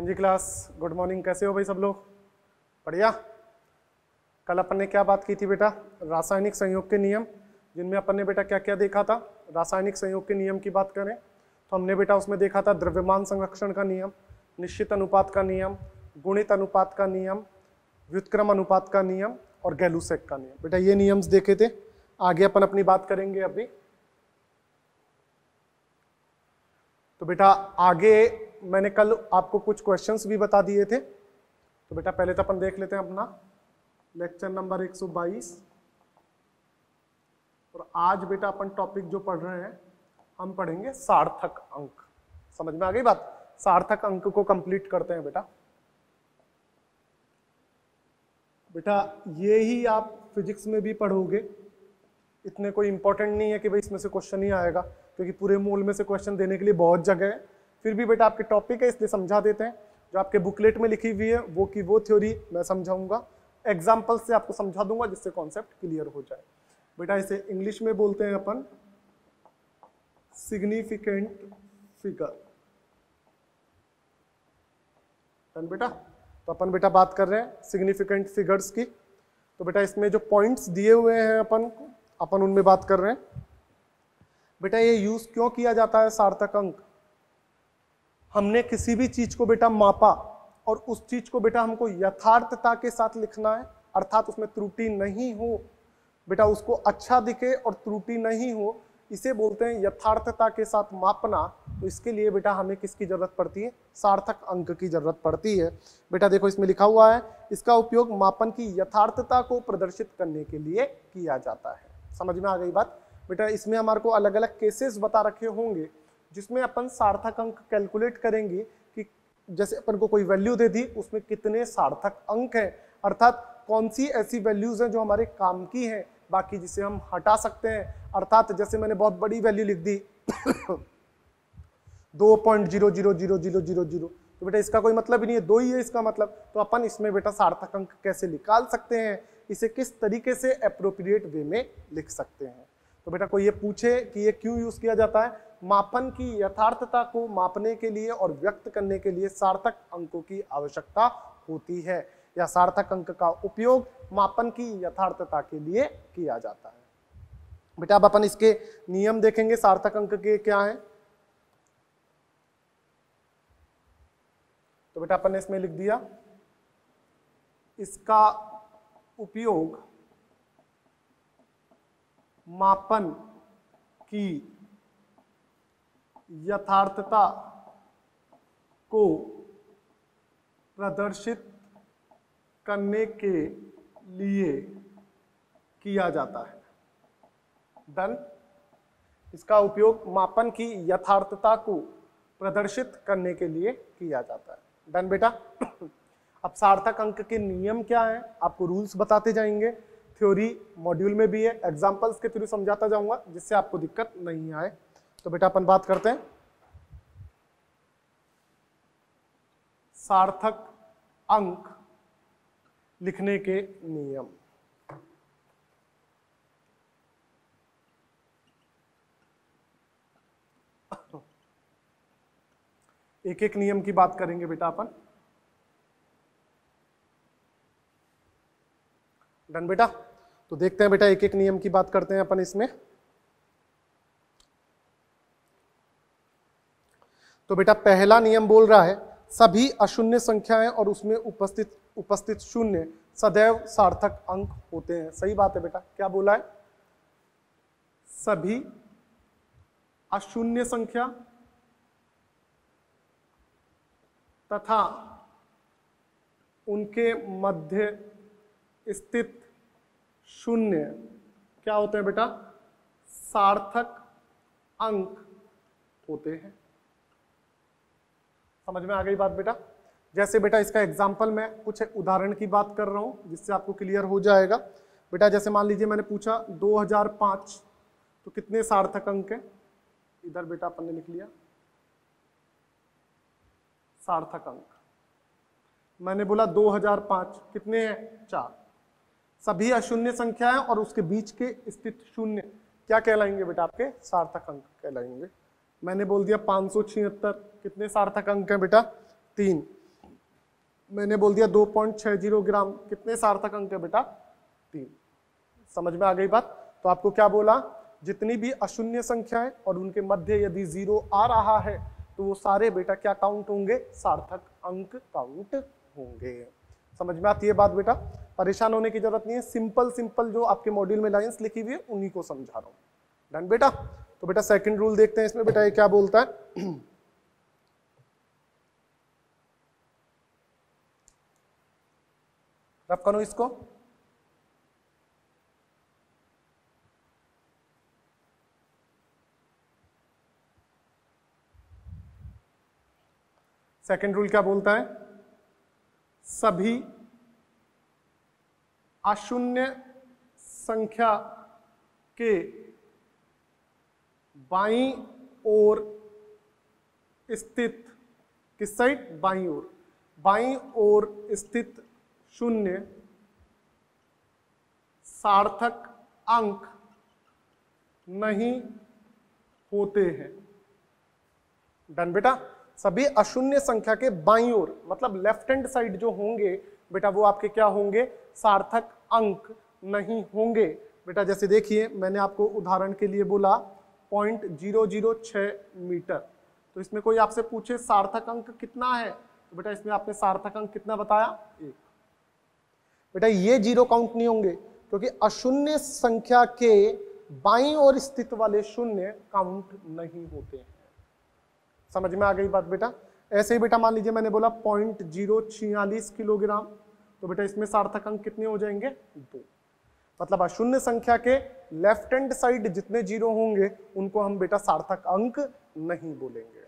हाँ जी class, good morning. कैसे हो भाई सब लोग? बढ़िया। कल अपन ने क्या बात की थी बेटा? रासायनिक संयोग के नियम, जिनमें अपन ने बेटा क्या क्या देखा था। रासायनिक संयोग के नियम की बात करें तो हमने बेटा उसमें देखा था द्रव्यमान संरक्षण का नियम, निश्चित अनुपात का नियम, गुणित अनुपात का नियम, व्युत्क्रम अनुपात का नियम और गैलूसेक का नियम। बेटा ये नियम्स देखे थे। आगे अपन अपनी बात करेंगे अभी। तो बेटा आगे मैंने कल आपको कुछ क्वेश्चंस भी बता दिए थे। तो बेटा पहले तो अपन देख लेते हैं अपना लेक्चर नंबर 122। और आज बेटा अपन टॉपिक जो पढ़ रहे हैं, हम पढ़ेंगे सार्थक अंक। समझ में आ गई बात? सार्थक अंक को कंप्लीट करते हैं बेटा। बेटा ये ही आप फिजिक्स में भी पढ़ोगे, इतने कोई इंपॉर्टेंट नहीं है कि भाई इसमें से क्वेश्चन ही आएगा, क्योंकि पूरे मूल में से क्वेश्चन देने के लिए बहुत जगह है। फिर भी बेटा आपके टॉपिक है इसलिए समझा देते हैं। जो आपके बुकलेट में लिखी हुई है वो की वो थ्योरी मैं समझाऊंगा, एग्जाम्पल से आपको समझा दूंगा जिससे कॉन्सेप्ट क्लियर हो जाए। बेटा इसे इंग्लिश में बोलते हैं अपन सिग्निफिकेंट फिगर। बेटा तो अपन बेटा बात कर रहे हैं सिग्निफिकेंट फिगर्स की। तो बेटा इसमें जो पॉइंट्स दिए हुए हैं अपन उनमें बात कर रहे हैं। बेटा ये यूज क्यों किया जाता है सार्थक अंक? हमने किसी भी चीज को बेटा मापा और उस चीज को बेटा हमको यथार्थता के साथ लिखना है, अर्थात उसमें त्रुटि नहीं हो, बेटा उसको अच्छा दिखे और त्रुटि नहीं हो, इसे बोलते हैं यथार्थता के साथ मापना। तो इसके लिए बेटा हमें किसकी जरूरत पड़ती है? सार्थक अंक की जरूरत पड़ती है। बेटा देखो इसमें लिखा हुआ है, इसका उपयोग मापन की यथार्थता को प्रदर्शित करने के लिए किया जाता है। समझ में आ गई बात? बेटा इसमें हमारे को अलग अलग केसेस बता रखे होंगे जिसमें अपन सार्थक अंक कैलकुलेट करेंगे कि जैसे अपन को कोई वैल्यू दे दी, उसमें कितने सार्थक अंक हैं, अर्थात कौन सी ऐसी वैल्यूज हैं जो हमारे काम की हैं, बाकी जिसे हम हटा सकते हैं। अर्थात जैसे मैंने बहुत बड़ी वैल्यू लिख दी 2.00000, तो बेटा इसका कोई मतलब ही नहीं है, 2 ही है इसका मतलब। तो अपन इसमें बेटा सार्थक अंक कैसे निकाल सकते हैं, इसे किस तरीके से एप्रोप्रिएट वे में लिख सकते हैं। तो बेटा कोई ये पूछे कि ये क्यों यूज किया जाता है? मापन की यथार्थता को मापने के लिए और व्यक्त करने के लिए सार्थक अंकों की आवश्यकता होती है, या सार्थक अंक का उपयोग मापन की यथार्थता के लिए किया जाता है। बेटा अब अपन इसके नियम देखेंगे सार्थक अंक के क्या हैं। तो बेटा अपन ने इसमें लिख दिया, इसका उपयोग मापन की यथार्थता को प्रदर्शित करने के लिए किया जाता है। डन। इसका उपयोग मापन की यथार्थता को प्रदर्शित करने के लिए किया जाता है। डन बेटा। अब सार्थक अंक के नियम क्या हैं, आपको रूल्स बताते जाएंगे। थ्योरी मॉड्यूल में भी है, एग्जांपल्स के थ्रू समझाता जाऊंगा जिससे आपको दिक्कत नहीं आए। तो बेटा अपन बात करते हैं सार्थक अंक लिखने के नियम। एक एक नियम की बात करेंगे बेटा अपन। डन बेटा। तो देखते हैं बेटा एक एक नियम की बात करते हैं अपन इसमें। तो बेटा पहला नियम बोल रहा है सभी अशून्य संख्याएं और उसमें उपस्थित शून्य सदैव सार्थक अंक होते हैं। सही बात है बेटा। क्या बोला है? सभी अशून्य संख्या तथा उनके मध्य स्थित शून्य क्या होते हैं बेटा? सार्थक अंक होते हैं। समझ में आ गई बात बेटा? जैसे बेटा इसका एग्जाम्पल मैं कुछ उदाहरण की बात कर रहा हूं जिससे आपको क्लियर हो जाएगा। बेटा जैसे मान लीजिए मैंने पूछा 2005, तो कितने सार्थक अंक हैं? इधर बेटा अपन ने लिख लिया सार्थक अंक। मैंने बोला 2005 कितने हैं? 4। सभी अशून्य संख्याएं और उसके बीच के स्थित शून्य क्या कहलाएंगे बेटा? आपके सार्थक अंक कहलाएंगे। मैंने बोल दिया 576, कितने सार्थक अंक हैं बेटा? 3। मैंने बोल दिया 2.60 ग्राम, कितने सार्थक अंक है बेटा? 3। समझ में आ गई बात? तो आपको क्या बोला, जितनी भी अशून्य संख्याएं और उनके मध्य यदि 0 आ रहा है तो वो सारे बेटा क्या काउंट होंगे? सार्थक अंक काउंट होंगे। समझ में आती है बात बेटा? परेशान होने की जरूरत नहीं है, सिंपल सिंपल जो आपके मॉड्यूल में लाइंस लिखी हुई है उन्हीं को समझा रहा हूं। डन बेटा? तो बेटा सेकंड रूल देखते हैं इसमें बेटा, ये क्या बोलता है। रफ करो इसको। सेकंड रूल क्या बोलता है? सभी अशून्य संख्या के बाईं ओर स्थित, किस साइड? बाईं ओर। बाईं ओर स्थित शून्य सार्थक अंक नहीं होते हैं। डन बेटा? सभी अशून्य संख्या के बाईं ओर मतलब लेफ्ट हैंड साइड जो होंगे बेटा वो आपके क्या होंगे? सार्थक अंक नहीं होंगे। बेटा जैसे देखिए मैंने आपको उदाहरण के लिए बोला 0.006 मीटर, तो इसमें कोई आपसे पूछे सार्थक अंक कितना है, तो बेटा इसमें आपने सार्थक अंक कितना बताया? 1। बेटा ये 0 काउंट नहीं होंगे क्योंकि अशून्य संख्या के बाईं ओर स्थित वाले शून्य काउंट नहीं होते हैं। समझ में आ गई बात बेटा? ऐसे ही बेटा मान लीजिए मैंने बोला 0.046 किलोग्राम, तो बेटा इसमें सार्थक अंक कितने हो जाएंगे? 2। मतलब अशून्य संख्या के लेफ्ट हैंड साइड जितने 0 होंगे उनको हम बेटा सार्थक अंक नहीं बोलेंगे।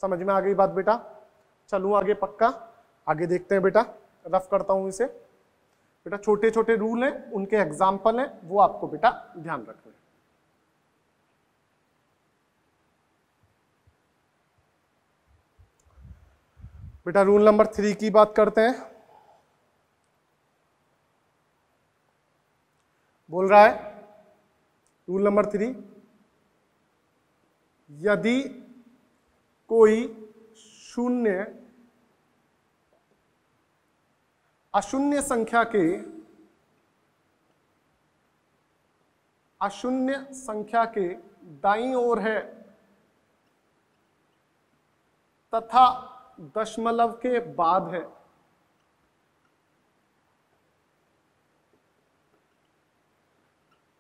समझ में आ गई बात बेटा? चलूं आगे पक्का? आगे देखते हैं बेटा, रफ करता हूं इसे। बेटा छोटे छोटे रूल हैं, उनके एग्जाम्पल हैं, वो आपको बेटा ध्यान रखना है। बेटा रूल नंबर 3 की बात करते हैं। बोल रहा है रूल नंबर 3, यदि कोई शून्य अशून्य संख्या के दाईं ओर है तथा दशमलव के बाद है,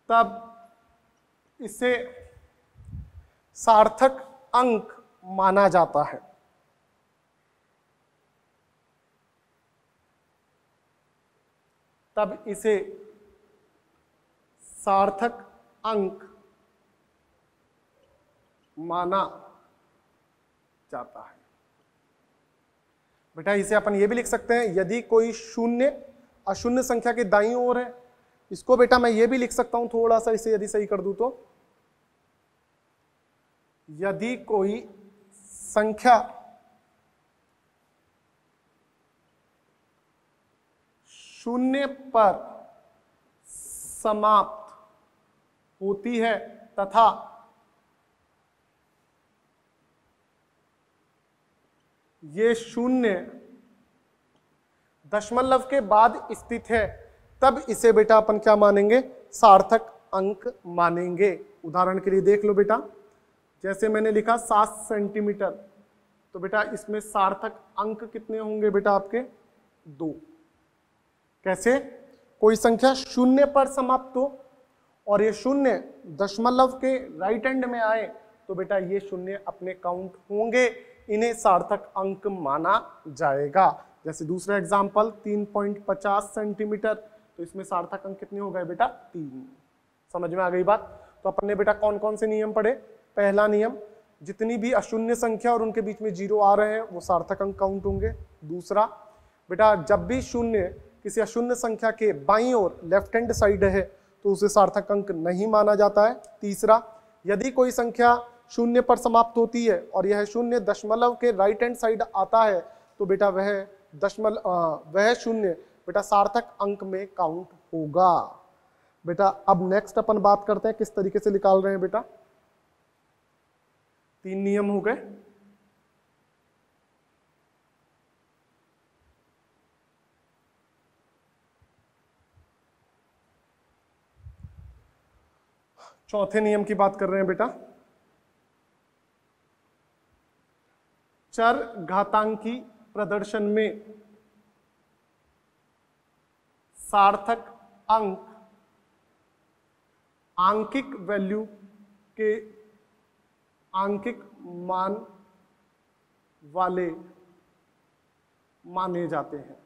तब इसे सार्थक अंक माना जाता है। तब इसे सार्थक अंक माना जाता है। बेटा इसे अपन ये भी लिख सकते हैं, यदि कोई शून्य अशून्य संख्या के दाईं ओर है, इसको बेटा मैं ये भी लिख सकता हूं थोड़ा सा इसे यदि सही कर दूं तो, यदि कोई संख्या शून्य पर समाप्त होती है तथा ये शून्य दशमलव के बाद स्थित है, तब इसे बेटा अपन क्या मानेंगे? सार्थक अंक मानेंगे। उदाहरण के लिए देख लो बेटा, जैसे मैंने लिखा 7 सेंटीमीटर, तो बेटा इसमें सार्थक अंक कितने होंगे बेटा आपके? 2। कैसे? कोई संख्या शून्य पर समाप्त हो और ये शून्य दशमलव के राइट हैंड में आए तो बेटा ये शून्य अपने काउंट होंगे, इन्हें सार्थक अंक माना जाएगा। जैसे दूसरा एग्जांपल 3.50 सेंटीमीटर, तो इसमें सार्थक अंक कितने हो गए बेटा? 3। समझ में आ गई बात? तो अपन ने बेटा कौन कौन से नियम पढ़े? पहला नियम, जितनी भी अशून्य संख्या और उनके बीच में 0 आ रहे हैं वो सार्थक अंक काउंट होंगे। दूसरा बेटा, जब भी शून्य किसी अशून्य संख्या के बाईं ओर लेफ्ट हैंड साइड है तो उसे सार्थक अंक नहीं माना जाता है। तीसरा, यदि कोई संख्या शून्य पर समाप्त होती है और यह शून्य दशमलव के राइट हैंड साइड आता है तो बेटा वह शून्य बेटा सार्थक अंक में काउंट होगा। बेटा अब नेक्स्ट अपन बात करते हैं किस तरीके से निकाल रहे हैं बेटा। 3 नियम हो गए। चौथे नियम की बात कर रहे हैं बेटा। चर घातांकी प्रदर्शन में सार्थक अंक आंकिक वैल्यू के आंकिक मान वाले माने जाते हैं।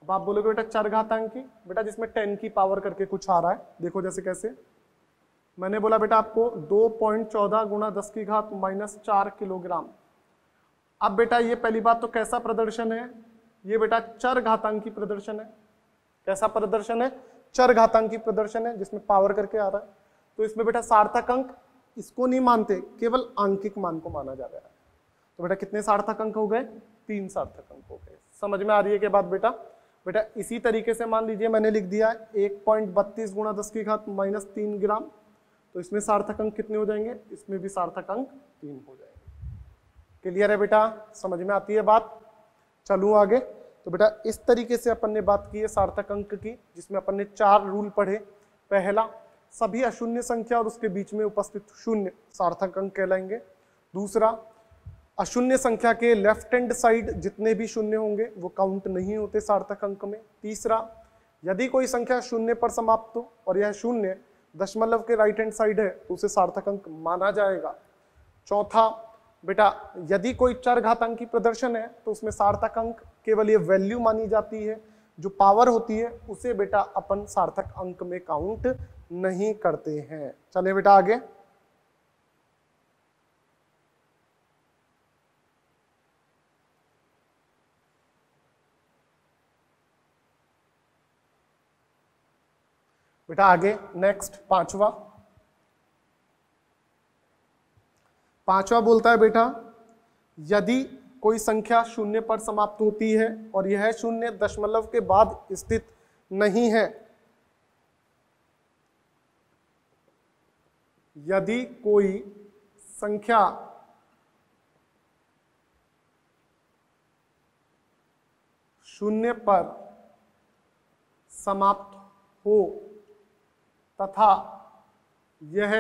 अब आप बोलोगे बेटा चर घातांकी, बेटा जिसमें 10 की पावर करके कुछ आ रहा है। देखो जैसे कैसे, मैंने बोला बेटा आपको 2.14 गुणा 10 की घात -4 किलोग्राम। अब बेटा ये पहली बात तो कैसा प्रदर्शन है, ये बेटा चर घातांकी प्रदर्शन है। कैसा प्रदर्शन है? चर घातांकी प्रदर्शन है, जिसमें पावर करके आ रहा है। तो इसमें बेटा सार्थक अंक इसको नहीं मानते, केवल आंकिक मान को माना जा रहा है। तो बेटा कितने सार्थक अंक हो गए? 3 सार्थक अंक हो गए। समझ में आ रही है क्या बात बेटा? बेटा इसी तरीके से मान लीजिए मैंने लिख दिया 1.32 गुणा 10 की घात -3 ग्राम। तो इसमें सार्थक अंक कितने हो जाएंगे? इसमें भी सार्थक अंक 3 हो जाएंगे। क्लियर है बेटा? समझ में आती है बात? चलूं आगे। तो बेटा इस तरीके से अपन ने बात की है सार्थक अंक की, जिसमें अपन ने 4 रूल पढ़े। पहला, सभी अशून्य संख्या और उसके बीच में उपस्थित शून्य सार्थक अंक कहलाएंगे। दूसरा, अशून्य संख्या के लेफ्ट हैंड साइड जितने भी शून्य होंगे वो काउंट नहीं होते सार्थक अंक में। तीसरा, यदि कोई संख्या शून्य पर समाप्त हो और यह शून्य दशमलव के राइट हैंड साइड है तो उसे सार्थक अंक माना जाएगा। चौथा, बेटा यदि कोई चर घातांकी प्रदर्शन है तो उसमें सार्थक अंक केवल ये वैल्यू मानी जाती है, जो पावर होती है उसे बेटा अपन सार्थक अंक में काउंट नहीं करते हैं। चले बेटा आगे। बेटा आगे नेक्स्ट पांचवा बोलता है बेटा यदि कोई संख्या शून्य पर समाप्त होती है और यह शून्य दशमलव के बाद स्थित नहीं है, यदि कोई संख्या शून्य पर समाप्त हो तथा यह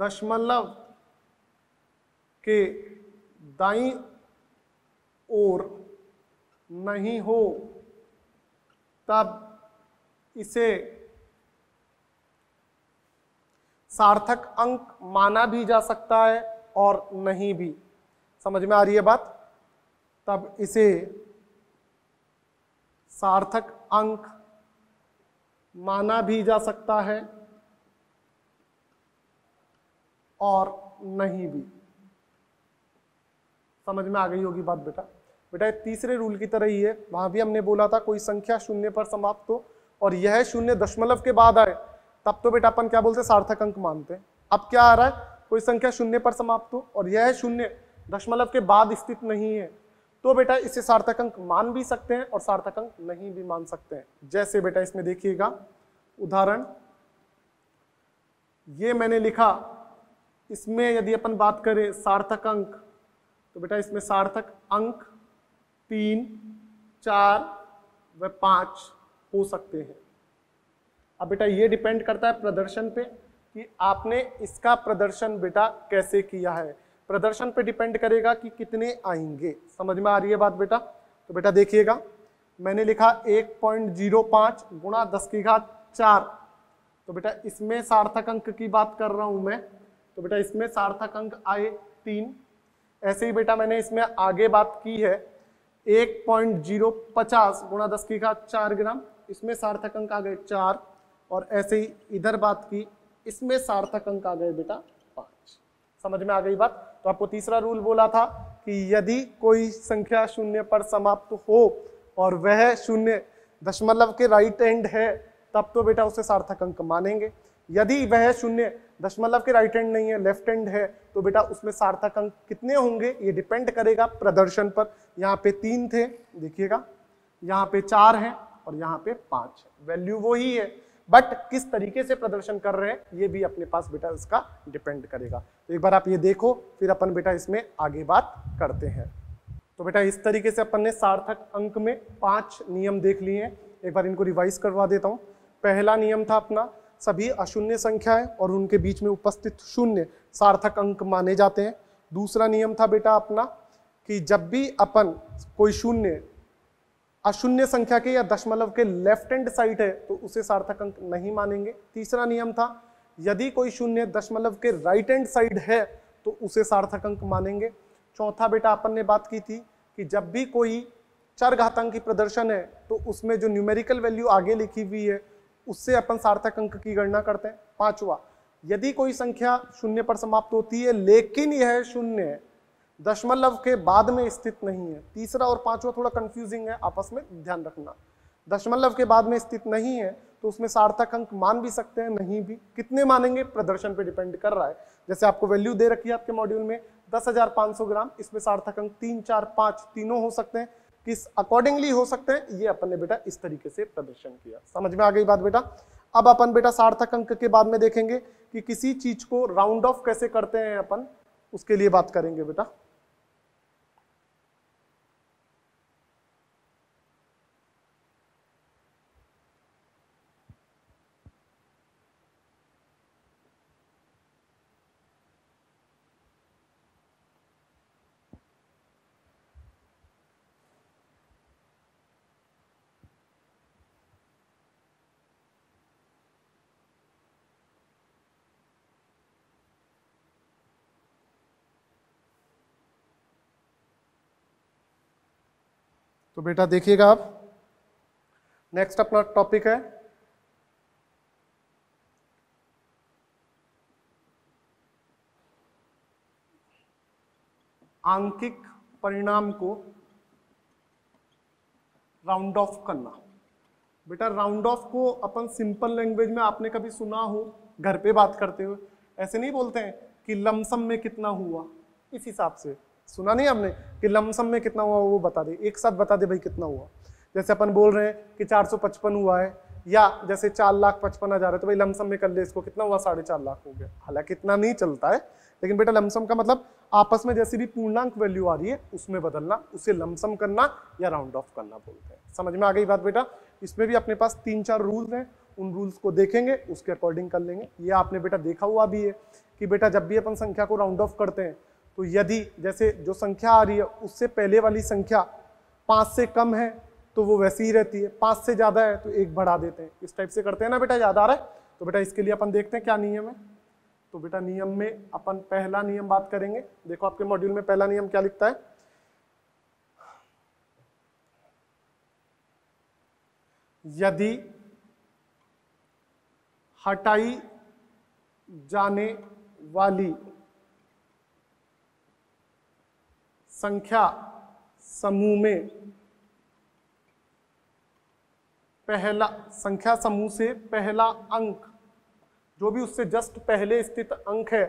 दशमलव के दाईं ओर नहीं हो, तब इसे सार्थक अंक माना भी जा सकता है और नहीं भी। समझ में आ रही है बात? तब इसे सार्थक अंक माना भी जा सकता है और नहीं भी। समझ में आ गई होगी बात बेटा? बेटा तीसरे रूल की तरह ही है, वहां भी हमने बोला था कोई संख्या शून्य पर समाप्त हो और यह शून्य दशमलव के बाद आए तब तो बेटा अपन क्या बोलते हैं? सार्थक अंक मानते हैं। अब क्या आ रहा है? कोई संख्या शून्य पर समाप्त हो और यह शून्य दशमलव के बाद स्थित नहीं है तो बेटा इसे सार्थक अंक मान भी सकते हैं और सार्थक अंक नहीं भी मान सकते हैं। जैसे बेटा इसमें देखिएगा उदाहरण, ये मैंने लिखा, इसमें यदि अपन बात करें सार्थक अंक तो बेटा इसमें सार्थक अंक 3, 4 व 5 हो सकते हैं। अब बेटा ये डिपेंड करता है प्रदर्शन पे कि आपने इसका प्रदर्शन बेटा कैसे किया है। प्रदर्शन पे डिपेंड करेगा कि कितने आएंगे। समझ में आ रही है बात बेटा? तो बेटा देखिएगा मैंने लिखा 1.05 गुणा 10 की घात 4। तो बेटा इसमें सार्थक अंक की बात कर रहा हूं मैं, तो बेटा इसमें सार्थक अंक आए 3। ऐसे ही बेटा मैंने इसमें आगे बात की है 1.050 गुणा 10 की घात 4 ग्राम, इसमें सार्थक अंक आ गए 4। और ऐसे ही इधर बात की, इसमें सार्थक अंक आ गए बेटा 5। समझ में आ गई बात? तो आपको तीसरा रूल बोला था कि यदि कोई संख्या शून्य पर समाप्त हो और वह शून्य दशमलव के राइट एंड है तब तो बेटा उसे सार्थक अंक मानेंगे। यदि वह शून्य दशमलव के राइट हैंड नहीं है, लेफ्ट हैंड है, तो बेटा उसमें सार्थक अंक कितने होंगे ये डिपेंड करेगा प्रदर्शन पर। यहाँ पे 3 थे, देखिएगा यहाँ पे 4 हैं और यहाँ पे 5 है। वैल्यू वही है बट किस तरीके से प्रदर्शन कर रहे हैं ये भी अपने पास बेटा इसका डिपेंड करेगा। तो एक बार आप ये देखो, फिर अपन बेटा इसमें आगे बात करते हैं। तो बेटा इस तरीके से अपन ने सार्थक अंक में 5 नियम देख लिए हैं। एक बार इनको रिवाइज करवा देता हूँ। पहला नियम था अपना, सभी अशून्य संख्याएं और उनके बीच में उपस्थित शून्य सार्थक अंक माने जाते हैं। दूसरा नियम था बेटा अपना कि जब भी अपन कोई शून्य अशून्य संख्या के या दशमलव के लेफ्ट हैंड साइड है तो उसे सार्थक अंक नहीं मानेंगे। तीसरा नियम था यदि कोई शून्य दशमलव के राइट हैंड साइड है तो उसे सार्थक अंक मानेंगे। चौथा बेटा अपन ने बात की थी कि जब भी कोई चरघातांकी प्रदर्शन है तो उसमें जो न्यूमेरिकल वैल्यू आगे लिखी हुई है उससे अपन सार्थक अंक की गणना करते हैं। पांचवा, यदि कोई संख्या शून्य पर समाप्त होती है लेकिन यह शून्य दशमलव के बाद में स्थित नहीं है। तीसरा और पांचवा थोड़ा कंफ्यूजिंग है, आपस में ध्यान रखना। दशमलव के बाद में स्थित नहीं है तो उसमें सार्थक अंक मान भी सकते हैं, नहीं भी। कितने मानेंगे प्रदर्शन पे डिपेंड कर रहा है। जैसे आपको वैल्यू दे रखी है आपके मॉड्यूल में 10,500 ग्राम, इसमें सार्थक अंक 3, 4, 5 तीनों हो सकते हैं। किस अकॉर्डिंगली हो सकते हैं ये अपन ने बेटा इस तरीके से प्रदर्शन किया। समझ में आ गई बात बेटा। अब अपन बेटा सार्थक अंक के बाद में देखेंगे कि किसी चीज को राउंड ऑफ कैसे करते हैं अपन, उसके लिए बात करेंगे बेटा। तो बेटा देखिएगा आप, नेक्स्ट अपना टॉपिक है आंकिक परिणाम को राउंड ऑफ करना। बेटा राउंड ऑफ को अपन सिंपल लैंग्वेज में आपने कभी सुना हो घर पे बात करते हुए, ऐसे नहीं बोलते हैं कि लमसम में कितना हुआ, इस हिसाब से सुना नहीं आपने कि लमसम में कितना हुआ वो बता दे, एक साथ बता दे भाई कितना हुआ। जैसे अपन बोल रहे हैं कि 455 हुआ है, या जैसे 4,55,000 है तो भाई लमसम में कर ले इसको, कितना हुआ 4.5 लाख हो गया। हालांकि इतना नहीं चलता है, लेकिन बेटा लमसम का मतलब आपस में जैसी भी पूर्णांक वैल्यू आ रही है उसमें बदलना, उसे लमसम करना या राउंड ऑफ करना बोलते हैं। समझ में आ गई बात बेटा। इसमें भी अपने पास 3-4 रूल्स हैं, उन रूल्स को देखेंगे उसके अकॉर्डिंग कर लेंगे। ये आपने बेटा देखा हुआ भी है कि बेटा जब भी अपन संख्या को राउंड ऑफ करते हैं तो यदि जैसे जो संख्या आ रही है उससे पहले वाली संख्या 5 से कम है तो वो वैसी ही रहती है, 5 से ज्यादा है तो 1 बढ़ा देते हैं, इस टाइप से करते हैं ना बेटा, याद आ रहा है। तो बेटा इसके लिए अपन देखते हैं क्या नियम है। तो बेटा नियम में अपन पहला नियम बात करेंगे। देखो आपके मॉड्यूल में पहला नियम क्या लिखता है, यदि हटाई जाने वाली संख्या समूह में पहला संख्या समूह से पहला अंक जो भी उससे जस्ट पहले स्थित अंक है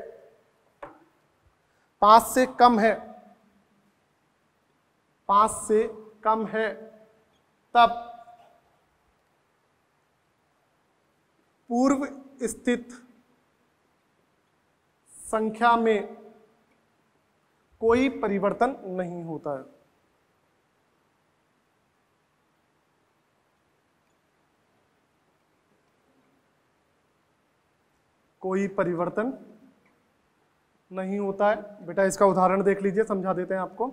5 से कम है, 5 से कम है, तब पूर्व स्थित संख्या में कोई परिवर्तन नहीं होता है। कोई परिवर्तन नहीं होता है। बेटा इसका उदाहरण देख लीजिए, समझा देते हैं आपको।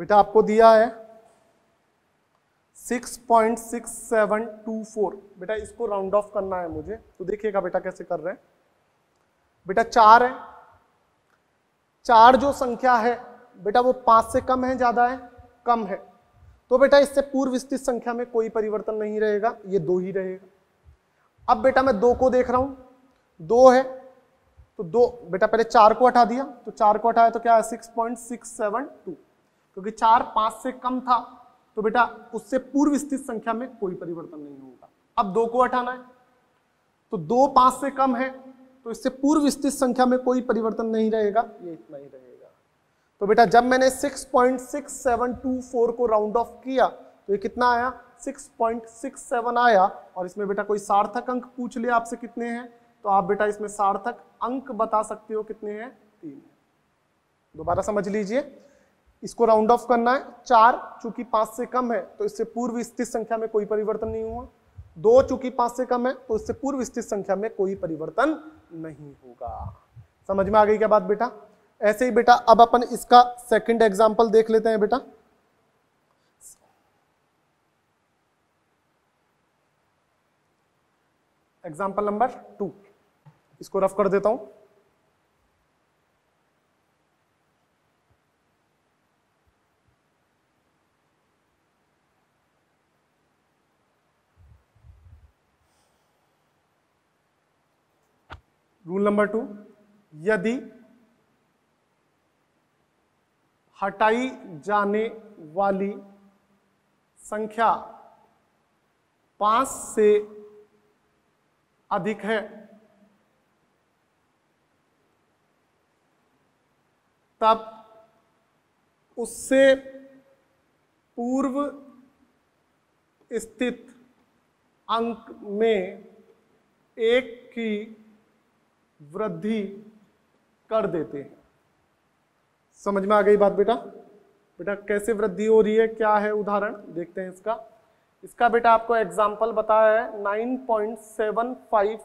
बेटा आपको दिया है 6.6724, बेटा इसको राउंड ऑफ करना है मुझे, तो देखिएगा बेटा कैसे कर रहे हैं। बेटा 4 है, 4 जो संख्या है बेटा वो 5 से कम है, ज्यादा है, कम है, तो बेटा इससे पूर्व स्थित संख्या में कोई परिवर्तन नहीं रहेगा, ये 2 ही रहेगा। अब बेटा मैं 2 को देख रहा हूं, 2 है तो 2 बेटा पहले 4 को हटा दिया, तो 4 को हटाया तो क्या है 6.672, क्योंकि 4 5 से कम था तो बेटा उससे पूर्व स्थित संख्या में कोई परिवर्तन नहीं होगा। अब 2 को हटाना है तो 2 5 से कम है तो इससे पूर्व स्थित संख्या में कोई परिवर्तन नहीं रहेगा, ये इतना ही रहेगा। तो बेटा जब मैंने 6.6724 को राउंड ऑफ किया तो ये कितना आया 6.67 आया, और इसमें बेटा कोई सार्थक अंक पूछ लिया आपसे कितने हैं, तो आप बेटा इसमें सार्थक अंक बता सकते हो कितने हैं, 3 है। दोबारा समझ लीजिए, इसको राउंड ऑफ करना है, 4 चूंकि 5 से कम है तो इससे पूर्व स्थित संख्या में कोई परिवर्तन नहीं हुआ, 2 चूंकि 5 से कम है तो इससे पूर्व स्थित संख्या में कोई परिवर्तन नहीं होगा। समझ में आ गई क्या बात बेटा? ऐसे ही बेटा अब अपन इसका सेकंड एग्जांपल देख लेते हैं बेटा। एग्जांपल नंबर 2, इसको रफ कर देता हूं। रूल नंबर 2, यदि हटाई जाने वाली संख्या 5 से अधिक है तब उससे पूर्व स्थित अंक में 1 की वृद्धि कर देते हैं। समझ में आ गई बात बेटा? बेटा कैसे वृद्धि हो रही है, क्या है उदाहरण देखते हैं इसका। इसका बेटा आपको एग्जाम्पल बताया है 9.75।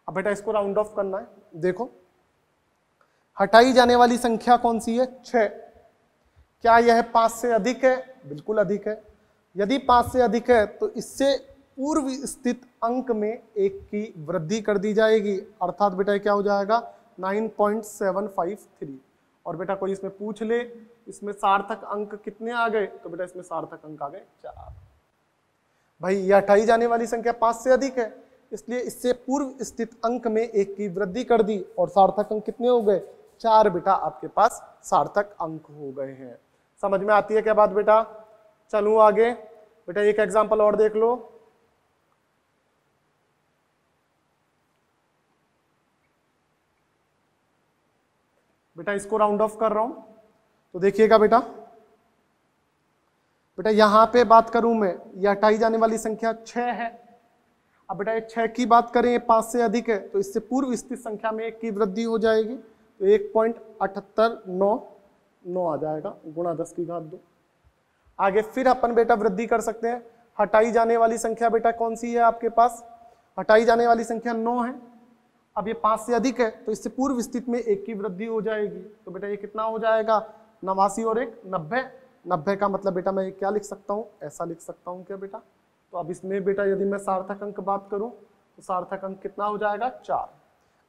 अब बेटा इसको राउंड ऑफ करना है। देखो हटाई जाने वाली संख्या कौन सी है? 6। क्या यह 5 से अधिक है? बिल्कुल अधिक है। यदि 5 से अधिक है तो इससे पूर्व स्थित अंक में 1 की वृद्धि कर दी जाएगी, अर्थात बेटा क्या हो जाएगा 9.753। और बेटा कोई इसमें पूछ ले इसमें सार्थक अंक कितने आ गए, तो बेटा इसमें सार्थक अंक आ गए 4। भाई यह हटाई जाने वाली संख्या 5 से अधिक है, इसलिए इससे पूर्व स्थित अंक में 1 की वृद्धि कर दी और सार्थक अंक कितने हो गए? 4 बेटा आपके पास सार्थक अंक हो गए हैं। समझ में आती है क्या बात बेटा? चलूं आगे। बेटा एक एग्जांपल और देख लो। बेटा इसको राउंड ऑफ कर रहा हूं तो देखिएगा बेटा, बेटा यहां पे बात करूं मैं, यह हटाई जाने वाली संख्या 6 है। अब बेटा ये 6 की बात करें, 5 से अधिक है तो इससे पूर्व स्थित संख्या में 1 की वृद्धि हो जाएगी, तो 1.7899 आ जाएगा, गुणा 10 की घात 2। आगे फिर अपन बेटा वृद्धि कर सकते हैं। हटाई जाने वाली संख्या बेटा कौन सी है आपके पास? हटाई जाने वाली संख्या 9 है। अब ये 5 से अधिक है तो इससे पूर्व स्थिति में 1 की वृद्धि हो जाएगी, तो बेटा ये कितना हो जाएगा? 89 और 1 90। 90 का मतलब बेटा मैं क्या लिख सकता हूँ? ऐसा लिख सकता हूँ क्या बेटा? तो अब इसमें बेटा यदि मैं सार्थक अंक बात करूं तो सार्थक अंक कितना हो जाएगा? 4।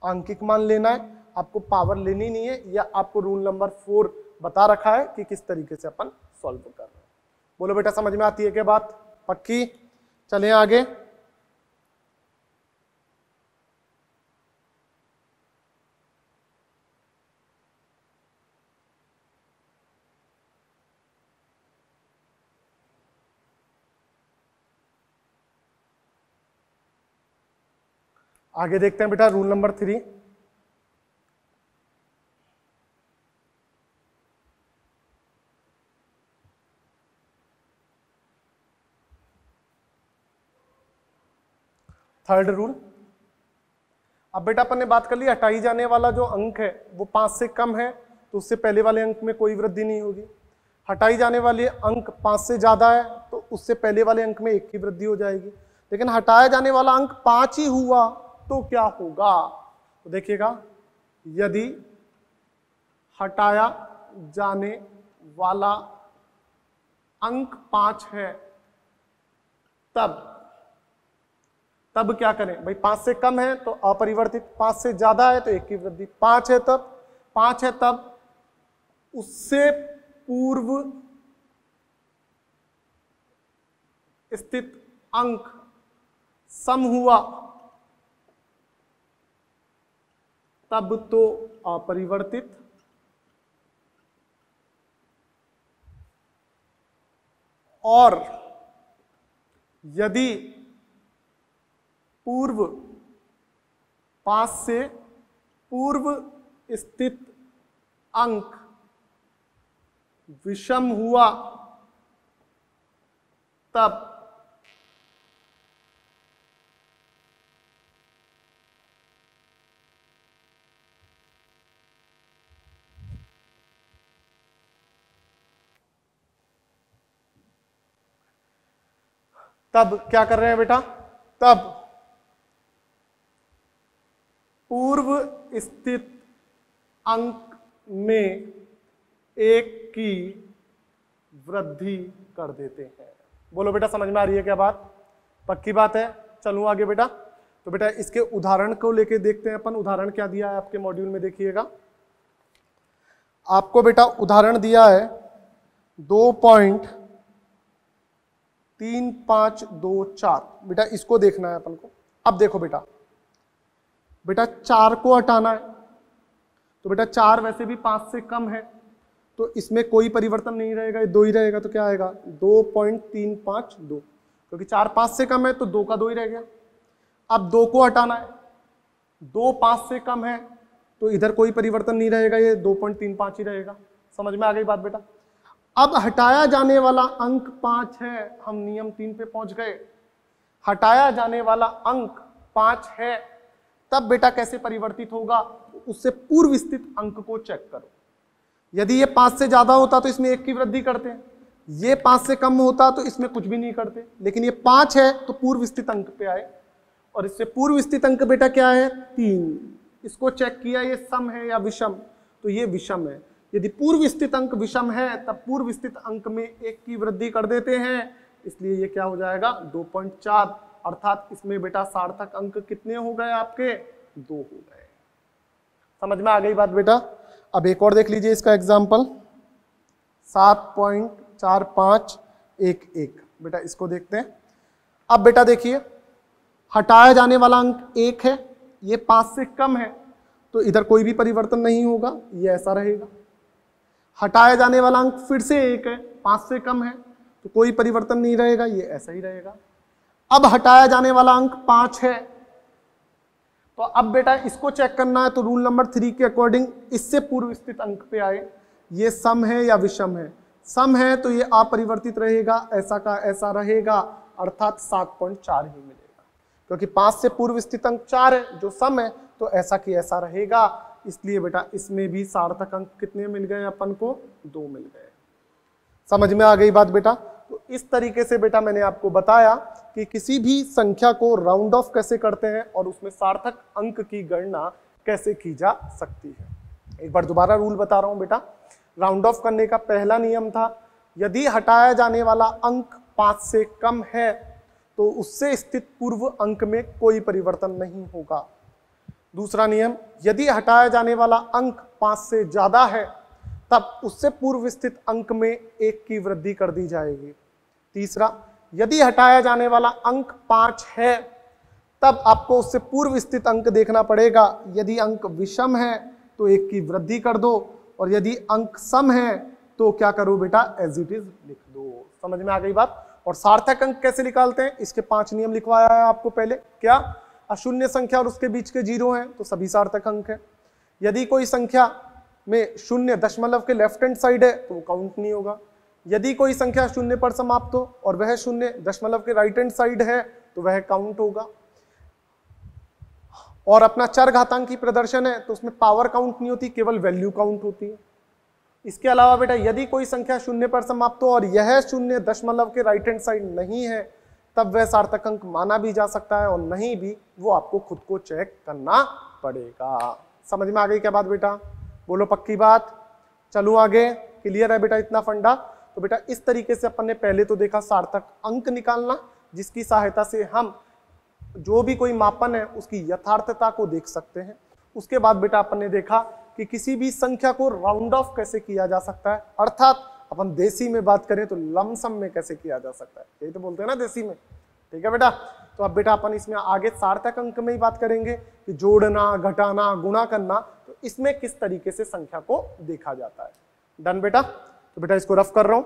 आंकिक मान लेना है आपको, पावर लेनी नहीं है, या आपको रूल नंबर 4 बता रखा है कि किस तरीके से अपन सॉल्व कर रहे हैं। बोलो बेटा समझ में आती है क्या बात? पक्की? चलें आगे। आगे देखते हैं बेटा रूल नंबर 3। Third rule. अब बेटा अपन ने बात कर ली हटाई जाने वाला जो अंक है वो 5 से कम है तो उससे पहले वाले अंक में कोई वृद्धि नहीं होगी। हटाई जाने वाले अंक 5 से ज्यादा है तो उससे पहले वाले अंक में 1 की वृद्धि हो जाएगी। लेकिन हटाया जाने वाला अंक 5 ही हुआ तो क्या होगा? तो देखिएगा, यदि हटाया जाने वाला अंक 5 है तब क्या करें भाई? 5 से कम है तो अपरिवर्तित, 5 से ज्यादा है तो 1 की वृद्धि, 5 है तब उससे पूर्व स्थित अंक सम हुआ तब तो अपरिवर्तित, और यदि पूर्व 5 से पूर्व स्थित अंक विषम हुआ तब तब क्या कर रहे हैं बेटा, तब पूर्व स्थित अंक में 1 की वृद्धि कर देते हैं। बोलो बेटा समझ में आ रही है क्या बात, पक्की बात है। चलूं आगे बेटा, तो बेटा इसके उदाहरण को लेके देखते हैं अपन। उदाहरण क्या दिया है आपके मॉड्यूल में, देखिएगा आपको बेटा उदाहरण दिया है 2.3524। बेटा इसको देखना है अपन को। अब देखो बेटा, बेटा 4 को हटाना है, तो बेटा 4 वैसे भी 5 से कम है, तो इसमें कोई परिवर्तन नहीं रहेगा, ये 2 ही रहेगा। तो क्या आएगा 2.352, क्योंकि 4 5 से कम है तो 2 का 2 ही रह गया। अब 2 को हटाना है, 2 5 से कम है तो इधर कोई परिवर्तन नहीं रहेगा, ये 2.35 ही रहेगा। समझ में आ गई बात बेटा। अब हटाया जाने वाला अंक 5 है, हम नियम 3 पे पहुंच गए। हटाया जाने वाला अंक 5 है, तब बेटा कैसे परिवर्तित होगा, उससे पूर्व स्थित अंक को चेक करो। यदि ये 5 से ज्यादा होता तो इसमें 1 की वृद्धि करते हैं, ये 5 से कम होता तो इसमें कुछ भी नहीं करते, लेकिन ये 5 है तो पूर्व स्थित अंक पे आए, और इससे पूर्व स्थित अंक बेटा क्या है 3। इसको चेक किया ये सम है या विषम, तो ये विषम है। यदि पूर्व स्थित अंक विषम है तब पूर्व स्थित अंक में 1 की वृद्धि कर देते हैं, इसलिए ये क्या हो जाएगा 2.4, अर्थात इसमें बेटा सार्थक अंक कितने हो गए आपके 2 हो गए। समझ में आ गई बात बेटा। अब एक और देख लीजिए इसका एग्जाम्पल 7.4511। बेटा इसको देखते हैं। अब बेटा देखिए, हटाया जाने वाला अंक 1 है, ये 5 से कम है तो इधर कोई भी परिवर्तन नहीं होगा, ये ऐसा रहेगा। हटाया जाने वाला अंक फिर से 1 है, 5 से कम है तो कोई परिवर्तन नहीं रहेगा, ये ऐसा ही रहेगा। अब हटाया जाने वाला अंक 5 है, तो अब बेटा इसको चेक करना है, तो रूल नंबर 3 के अकॉर्डिंग इससे पूर्व स्थित अंक पे आए, ये सम है या विषम है। सम है तो ये अपरिवर्तित रहेगा, ऐसा का ऐसा रहेगा, अर्थात 7.4 ही मिलेगा, क्योंकि 5 से पूर्व स्थित अंक 4 है जो सम है, तो ऐसा की ऐसा रहेगा। इसलिए बेटा इसमें भी सार्थक अंक कितने मिल गए अपन को 2 मिल गए। समझ में आ गई बात बेटा। तो इस तरीके से बेटा मैंने आपको बताया कि किसी भी संख्या को राउंड ऑफ कैसे करते हैं और उसमें सार्थक अंक की गणना कैसे की जा सकती है। एक बार दोबारा रूल बता रहा हूं बेटा। राउंड ऑफ करने का पहला नियम था, यदि हटाया जाने वाला अंक 5 से कम है तो उससे स्थित पूर्व अंक में कोई परिवर्तन नहीं होगा। दूसरा नियम, यदि हटाया जाने वाला अंक 5 से ज्यादा है तब उससे पूर्व स्थित अंक में 1 की वृद्धि कर दी जाएगी। तीसरा, यदि हटाया जाने वाला अंक 5 है तब आपको उससे पूर्व स्थित अंक देखना पड़ेगा। यदि अंक विषम है तो 1 की वृद्धि कर दो, और यदि अंक सम है तो क्या करो बेटा एज इट इज लिख दो। समझ में आ गई बात। और सार्थक अंक कैसे निकालते हैं, इसके 5 नियम लिखवाया है आपको पहले। क्या, अशून्य संख्या और उसके बीच के 0 हैं तो सभी सार्थक अंक है। यदि कोई संख्या में शून्य दशमलव के लेफ्ट हैंड साइड है तो वो काउंट नहीं होगा। यदि कोई संख्या 0 पर समाप्त हो और वह 0 दशमलव के राइट हैंड साइड है तो वह काउंट होगा। और अपना चर घातांकी प्रदर्शन है तो उसमें पावर काउंट नहीं होती, केवल वैल्यू काउंट होती है। इसके अलावा बेटा यदि कोई संख्या 0 पर समाप्त हो और यह 0 दशमलव के राइट हैंड साइड नहीं है तब वह सार्थक अंक माना भी जा सकता है, और नहीं भी वो आपको खुद को चेक करना पड़ेगा। समझ में आ गई क्या बात बेटा, बोलो पक्की बात। चलो आगे, क्लियर है बेटा इतना फंडा। तो बेटा इस तरीके से अपन ने पहले तो देखा सार्थक अंक निकालना, जिसकी सहायता से हम जो भी कोई मापन है उसकी यथार्थता को देख सकते हैं। उसके बाद बेटा अपन ने देखा कि किसी भी संख्या को राउंड ऑफ कैसे किया जा सकता है, अर्थात अपन देसी में बात करें तो लमसम में कैसे किया जा सकता है, यही तो बोलते हैं ना देसी में। ठीक है बेटा। तो अब बेटा अपन इसमें आगे सार्थक अंक में ही बात करेंगे कि जोड़ना, घटाना, गुणा करना, तो इसमें किस तरीके से संख्या को देखा जाता है। डन बेटा। तो बेटा इसको रफ कर रहा हूं।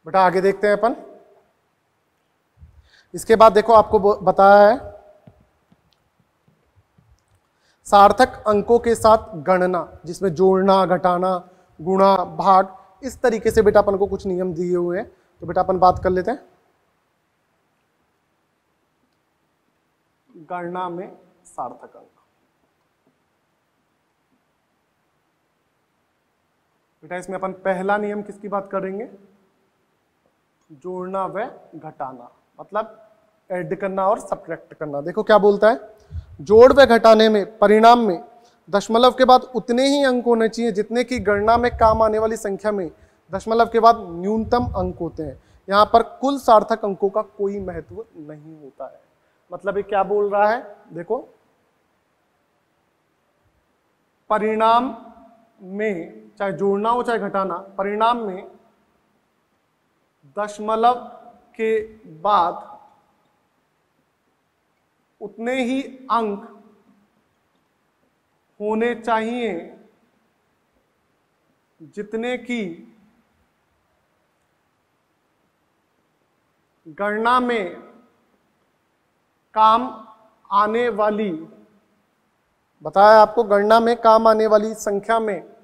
बेटा आगे देखते हैं अपन। इसके बाद देखो आपको बताया है सार्थक अंकों के साथ गणना, जिसमें जोड़ना, घटाना, गुणा, भाग, इस तरीके से बेटा अपन को कुछ नियम दिए हुए हैं। तो बेटा अपन बात कर लेते हैं गणना में सार्थक अंक। बेटा इसमें अपन पहला नियम किसकी बात करेंगे? जोड़ना व घटाना, मतलब ऐड करना और सब्ट्रैक्ट करना। देखो क्या बोलता है, जोड़ व घटाने में परिणाम में दशमलव के बाद उतने ही अंक होने चाहिए जितने की गणना में काम आने वाली संख्या में दशमलव के बाद न्यूनतम अंक होते हैं। यहां पर कुल सार्थक अंकों का कोई महत्व नहीं होता है। मतलब ये क्या बोल रहा है, देखो परिणाम में चाहे जोड़ना हो चाहे घटाना, परिणाम में दशमलव के बाद उतने ही अंक होने चाहिए जितने की गणना में काम आने वाली, बताया आपको, गणना में काम आने वाली संख्या में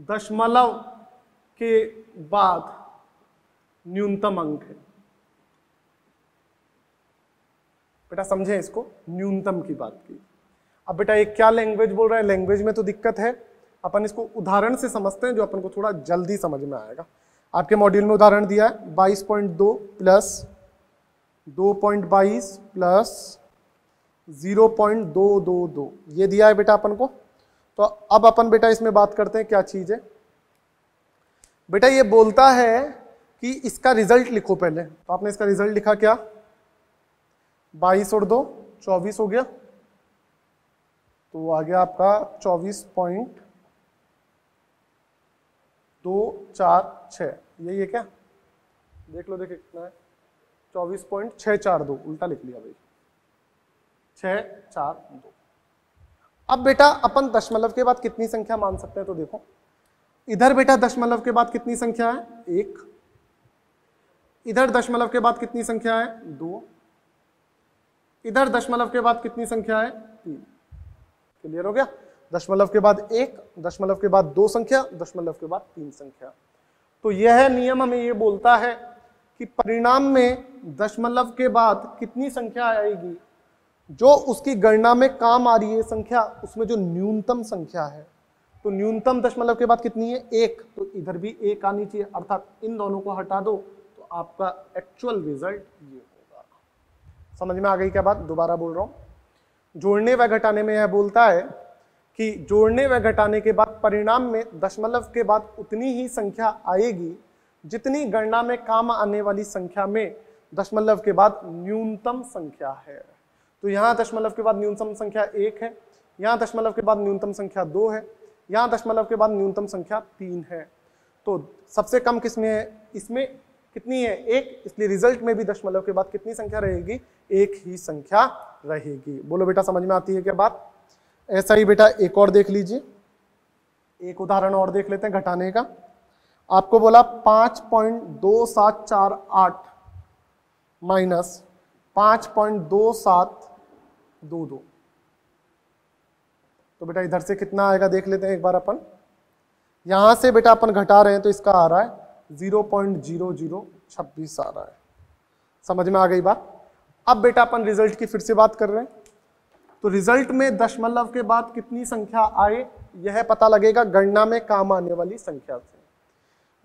दशमलव के बाद न्यूनतम अंक है। बेटा समझे इसको, न्यूनतम की बात की। अब बेटा ये क्या लैंग्वेज बोल रहा है, लैंग्वेज में तो दिक्कत है, अपन इसको उदाहरण से समझते हैं जो अपन को थोड़ा जल्दी समझ में आएगा। आपके मॉड्यूल में उदाहरण दिया है 22.2 प्लस 2.22 प्लस 0.222, ये दिया है बेटा अपन को। तो अब अपन बेटा इसमें बात करते हैं क्या चीज है। बेटा ये बोलता है कि इसका रिजल्ट लिखो पहले, तो आपने इसका रिजल्ट लिखा क्या, 22 और 2 24 हो गया, तो आ गया आपका 24.246, यही है क्या, देख लो, देखिए कितना है, 24.642, उल्टा लिख लिया भाई, 642। अब बेटा अपन दशमलव के बाद कितनी संख्या मान सकते हैं, तो देखो इधर बेटा दशमलव के बाद कितनी संख्या है, 1, इधर दशमलव के बाद कितनी संख्या है, 2, इधर दशमलव के बाद कितनी संख्या है, 3। क्लियर हो गया, दशमलव के बाद 1, दशमलव के बाद 2 संख्या, दशमलव के बाद 3 संख्या। तो यह नियम हमें ये बोलता है कि परिणाम में दशमलव के बाद कितनी संख्या आएगी, जो उसकी गणना में काम आ रही है संख्या, उसमें जो न्यूनतम संख्या है, तो न्यूनतम दशमलव के बाद कितनी है, 1, तो इधर भी 1 आनी चाहिए, अर्थात इन दोनों को हटा दो तो आपका एक्चुअल रिजल्ट ये होगा। समझ में आ गई क्या बात, दोबारा बोल रहा हूं, जोड़ने व घटाने में यह बोलता है कि जोड़ने व घटाने के बाद परिणाम में दशमलव के बाद उतनी ही संख्या आएगी जितनी गणना में काम आने वाली संख्या में दशमलव के बाद न्यूनतम संख्या है। तो यहां दशमलव के बाद न्यूनतम संख्या 1 है, यहां दशमलव के बाद न्यूनतम संख्या 2 है, यहां दशमलव के बाद न्यूनतम संख्या 3 है। तो सबसे कम किसमें है, इसमें कितनी है, 1, इसलिए रिजल्ट में भी दशमलव के बाद कितनी संख्या रहेगी, 1 ही संख्या रहेगी। बोलो बेटा समझ में आती है क्या बात। ऐसा ही बेटा एक और देख लीजिए, एक उदाहरण और देख लेते हैं घटाने का। आपको बोला 5.2748 माइनस 5.2722, तो बेटा इधर से कितना आएगा देख लेते हैं एक बार अपन। यहां से बेटा अपन घटा रहे हैं तो इसका आ रहा है 0.0026 आ रहा है। समझ में आ गई बात। अब बेटा अपन रिजल्ट की फिर से बात कर रहे हैं, तो रिजल्ट में दशमलव के बाद कितनी संख्या आए यह पता लगेगा गणना में काम आने वाली संख्या से।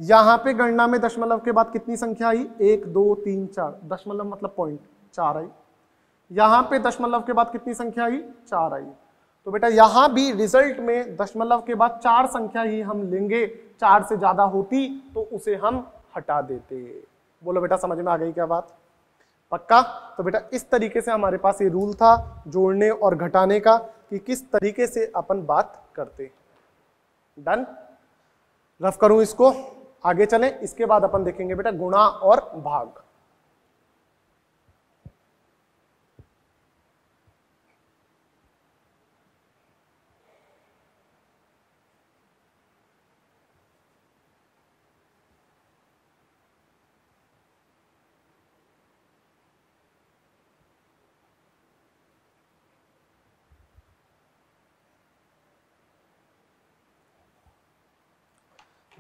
यहां पे गणना में दशमलव के बाद कितनी संख्या आई, 1 2 3 4, दशमलव मतलब पॉइंट 4 आई। यहां पे दशमलव के बाद कितनी संख्या आई, 4 आई। तो बेटा यहां भी रिजल्ट में दशमलव के बाद 4 संख्या ही हम लेंगे, 4 से ज्यादा होती तो उसे हम हटा देते। बोलो बेटा समझ में आ गई क्या बात, पक्का। तो बेटा इस तरीके से हमारे पास ये रूल था जोड़ने और घटाने का कि किस तरीके से अपन बात करते। डन, रफ करूं इसको, आगे चलें। इसके बाद अपन देखेंगे बेटा गुणा और भाग।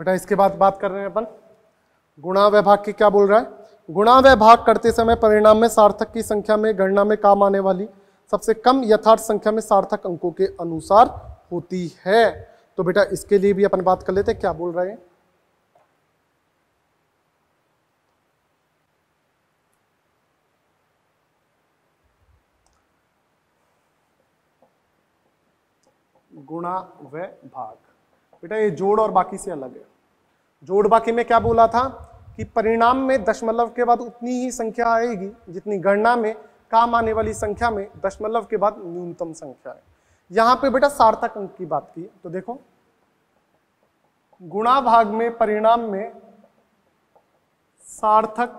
बेटा इसके बाद बात कर रहे हैं अपन गुणा व भाग की। क्या बोल रहा है? गुणा व भाग करते समय परिणाम में सार्थक की संख्या में गणना में काम आने वाली सबसे कम यथार्थ संख्या में सार्थक अंकों के अनुसार होती है। तो बेटा इसके लिए भी अपन बात कर लेते हैं। क्या बोल रहे हैं? गुणा व भाग। बेटा ये जोड़ और बाकी से अलग है। जोड़ बाकी में क्या बोला था कि परिणाम में दशमलव के बाद उतनी ही संख्या आएगी जितनी गणना में काम आने वाली संख्या में दशमलव के बाद न्यूनतम संख्या है। यहां पे बेटा सार्थक अंक की बात की। तो देखो गुणा भाग में परिणाम में सार्थक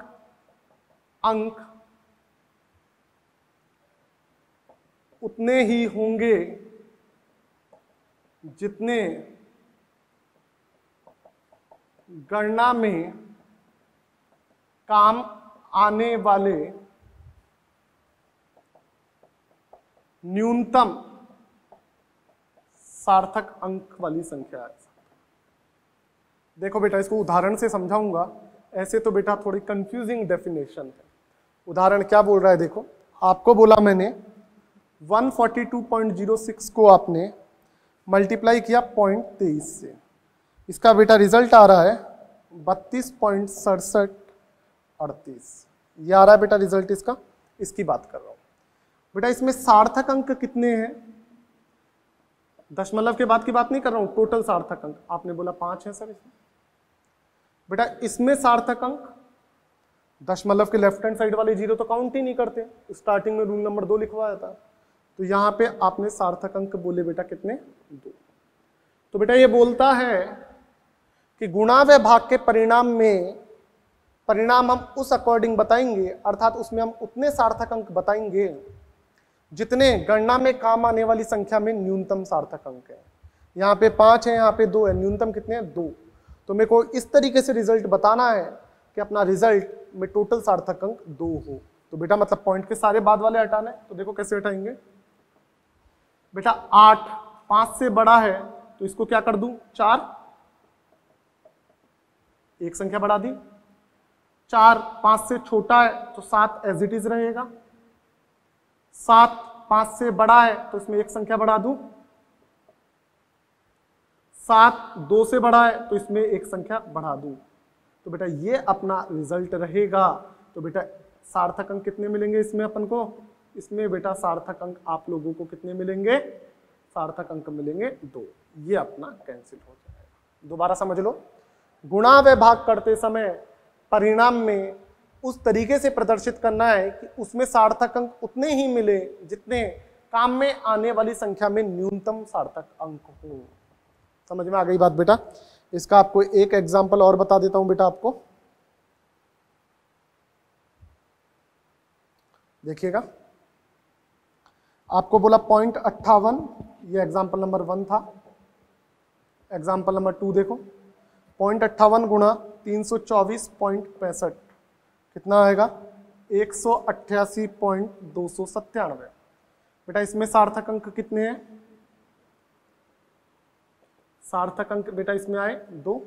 अंक उतने ही होंगे जितने गणना में काम आने वाले न्यूनतम सार्थक अंक वाली संख्या है। देखो बेटा इसको उदाहरण से समझाऊंगा, ऐसे तो बेटा थोड़ी कंफ्यूजिंग डेफिनेशन है। उदाहरण क्या बोल रहा है? देखो आपको बोला मैंने 142.06 को आपने मल्टीप्लाई किया 0.23 से, इसका बेटा रिजल्ट आ रहा है 32.6738। ये आ रहा है बेटा रिजल्ट इसका, इसकी बात कर रहा हूं। बेटा इसमें सार्थक अंक कितने हैं? दशमलव के बाद की बात नहीं कर रहा हूं, टोटल सार्थक अंक। आपने बोला 5 है सर इसमें। बेटा इसमें सार्थक अंक दशमलव के लेफ्ट हैंड साइड वाले जीरो तो काउंट ही नहीं करते, स्टार्टिंग में रूल नंबर 2 लिखवाया था। तो यहां पे आपने सार्थक अंक बोले बेटा कितने? 2। तो बेटा ये बोलता है कि गुणा व भाग के परिणाम में परिणाम हम उस अकॉर्डिंग बताएंगे, अर्थात उसमें हम उतने सार्थक अंक बताएंगे जितने गणना में काम आने वाली संख्या में न्यूनतम सार्थक अंक है। यहाँ पे 5 है, यहाँ पे 2 है, न्यूनतम कितने हैं? 2। तो मेरे को इस तरीके से रिजल्ट बताना है कि अपना रिजल्ट में टोटल सार्थक अंक 2 हो। तो बेटा मतलब पॉइंट के सारे बाद वाले हटाने। तो देखो कैसे हटाएंगे बेटा। 8 5 से बड़ा है तो इसको क्या कर दूं? 4, एक संख्या बढ़ा दी। 4 5 से छोटा है तो 7 एज इट इज रहेगा। 7 5 से बड़ा है तो इसमें एक संख्या बढ़ा दूं। 7 2 से बड़ा है तो इसमें एक संख्या बढ़ा दूं। तो बेटा ये अपना रिजल्ट रहेगा। तो बेटा सार्थक अंक कितने मिलेंगे इसमें अपन को? इसमें बेटा सार्थक अंक आप लोगों को कितने मिलेंगे? सार्थक अंक मिलेंगे 2। ये अपना कैंसिल हो जाएगा। दोबारा समझ लो, गुणा व भाग करते समय परिणाम में उस तरीके से प्रदर्शित करना है कि उसमें सार्थक अंक उतने ही मिले जितने काम में आने वाली संख्या में न्यूनतम सार्थक अंक हो। समझ में आ गई बात बेटा? इसका आपको एक एग्जांपल और बता देता हूं बेटा आपको, देखिएगा। आपको बोला 0.58, ये एग्जांपल नंबर 1 था। एग्जांपल नंबर 2 देखो, 0.58 गुणा 324.65 कितना आएगा? 188.297। बेटा इसमें सार्थक अंक कितने हैं? सार्थक अंक बेटा इसमें आए 2।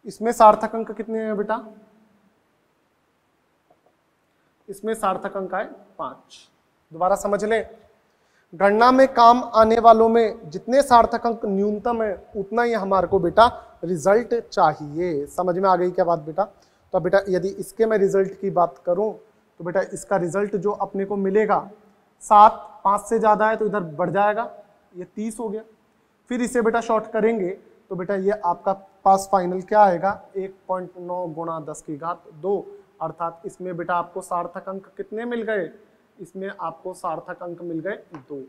इसमें सार्थक अंक कितने हैं बेटा? इसमें सार्थक अंक आए 5। दोबारा समझ ले, गणना में काम आने वालों में जितने सार्थक अंक न्यूनतम है उतना ही हमारे को बेटा रिजल्ट चाहिए। समझ में आ गई क्या बात बेटा? तो बेटा यदि इसके मैं रिजल्ट की बात करूं तो बेटा इसका रिजल्ट जो अपने को मिलेगा 7 5 से ज्यादा है तो इधर बढ़ जाएगा, ये 30 हो गया। फिर इसे बेटा शॉर्ट करेंगे तो बेटा ये आपका पास फाइनल क्या आएगा? 1.9 गुणा 10 की घात 2, अर्थात इसमें बेटा आपको सार्थक अंक कितने मिल गए? इसमें आपको सार्थक अंक मिल गए 2।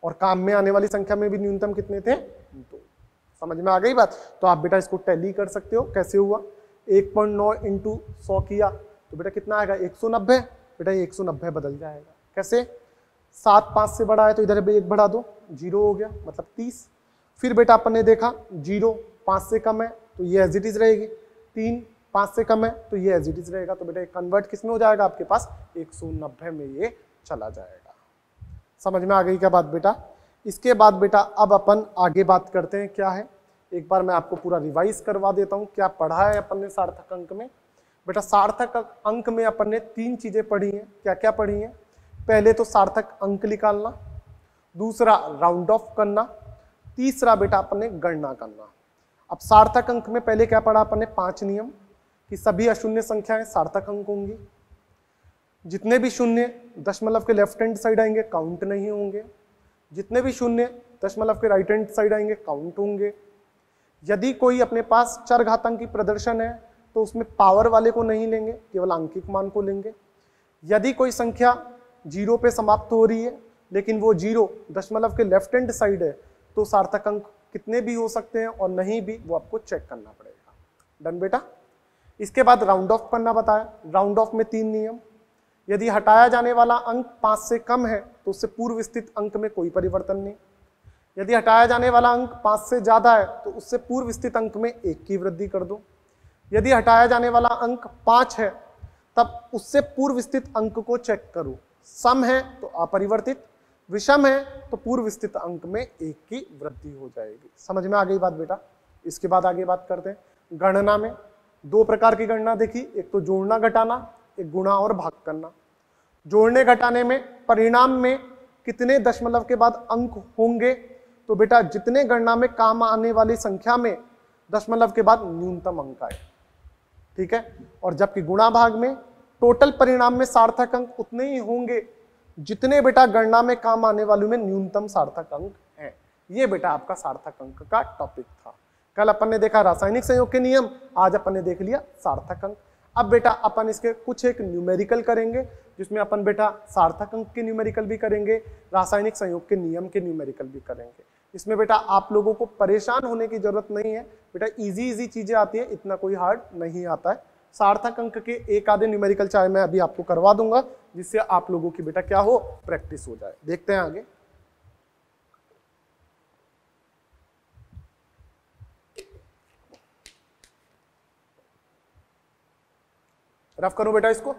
और काम में आने वाली संख्या में भी न्यूनतम कितने थे? 2। समझ में आ गई बात? तो आप बेटा इसको टैली कर सकते हो। कैसे हुआ? 1.9 इंटू 100 किया तो बेटा कितना आएगा? 190। बेटा ये 190 बदल जाएगा। कैसे? 7 5 से बड़ा है तो इधर भी 1 बढ़ा दो, 0 हो गया, मतलब 30। फिर बेटा अपन ने देखा 0 5 से कम है तो ये एज इट इज रहेगी, 3 5 से कम है तो ये एज इट इज रहेगा। तो बेटा कन्वर्ट किसमें हो जाएगा? आपके पास 190 में ये चला जाएगा। समझ में आ गई क्या बात बेटा? इसके बाद बेटा अब अपन आगे बात करते हैं क्या है एक बार मैं आपको पूरा रिवाइज करवा देता हूँ क्या पढ़ा है अपन ने सार्थक अंक में। बेटा सार्थक अंक में अपन ने 3 चीजें पढ़ी हैं। क्या क्या पढ़ी हैं? पहले तो सार्थक अंक निकालना, दूसरा राउंड ऑफ करना, तीसरा बेटा अपन ने गणना करना। अब सार्थक अंक में पहले क्या पढ़ा अपन ने? 5 नियम कि सभी अशून्य संख्याएं सार्थक अंक होंगी, जितने भी शून्य दशमलव के लेफ्ट हैंड साइड आएंगे काउंट नहीं होंगे, जितने भी शून्य दशमलव के राइट हैंड साइड आएंगे काउंट होंगे। यदि कोई अपने पास चरघातांकी प्रदर्शन है तो उसमें पावर वाले को नहीं लेंगे, केवल आंकिक मान को लेंगे। यदि कोई संख्या 0 पे समाप्त हो रही है लेकिन वो 0 दशमलव के लेफ्ट हैंड साइड है तो सार्थक अंक कितने भी हो सकते हैं और नहीं भी, वो आपको चेक करना पड़ेगा। डन बेटा। इसके बाद राउंड ऑफ करना बताया। राउंड ऑफ में 3 नियम। यदि हटाया जाने वाला अंक 5 से कम है तो उससे पूर्व स्थित अंक में कोई परिवर्तन नहीं। यदि हटाया जाने वाला अंक 5 से ज्यादा है तो उससे पूर्व स्थित अंक में 1 की वृद्धि कर दो। यदि हटाया जाने वाला अंक 5 है तब उससे पूर्व स्थित अंक को चेक करो। सम है तो अपरिवर्तित, विषम है तो पूर्व स्थित अंक में 1 की वृद्धि हो जाएगी। समझ में आ गई बात बेटा। इसके बाद आगे बात करते हैं। गणना में 2 प्रकार की गणना देखी, एक तो जोड़ना घटाना, एक गुणा और भाग करना। जोड़ने घटाने में परिणाम में कितने दशमलव के बाद अंक होंगे? तो बेटा जितने गणना में काम आने वाली संख्या में दशमलव के बाद न्यूनतम अंक आए, ठीक है। और जबकि गुणा भाग में टोटल परिणाम में सार्थक अंक उतने ही होंगे जितने बेटा गणना में काम आने वालों में न्यूनतम सार्थक अंक है। ये बेटा आपका सार्थक अंक का टॉपिक था। कल अपन ने देखा रासायनिक संयोग के नियम, आज अपन ने देख लिया सार्थक अंक। अब बेटा अपन इसके कुछ एक न्यूमेरिकल करेंगे जिसमें अपन बेटा सार्थक अंक के न्यूमेरिकल भी करेंगे, रासायनिक संयोग के नियम के न्यूमेरिकल भी करेंगे। इसमें बेटा आप लोगों को परेशान होने की जरूरत नहीं है बेटा, इजी चीजें आती है, इतना कोई हार्ड नहीं आता है। सार्थक अंक के एक आधे न्यूमेरिकल चाहे मैं अभी आपको करवा दूंगा जिससे आप लोगों की बेटा क्या हो, प्रैक्टिस हो जाए। देखते हैं आगे। रफ करो बेटा इसको।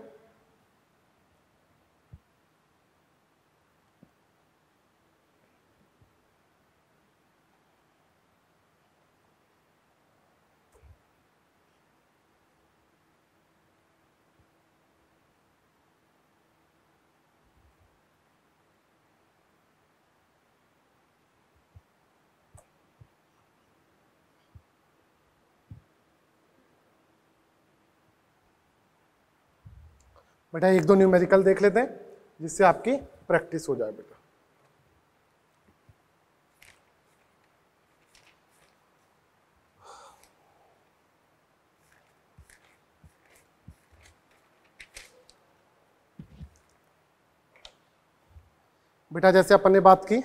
बेटा 1-2 न्यूमेरिकल देख लेते हैं जिससे आपकी प्रैक्टिस हो जाए बेटा। बेटा जैसे अपन ने बात की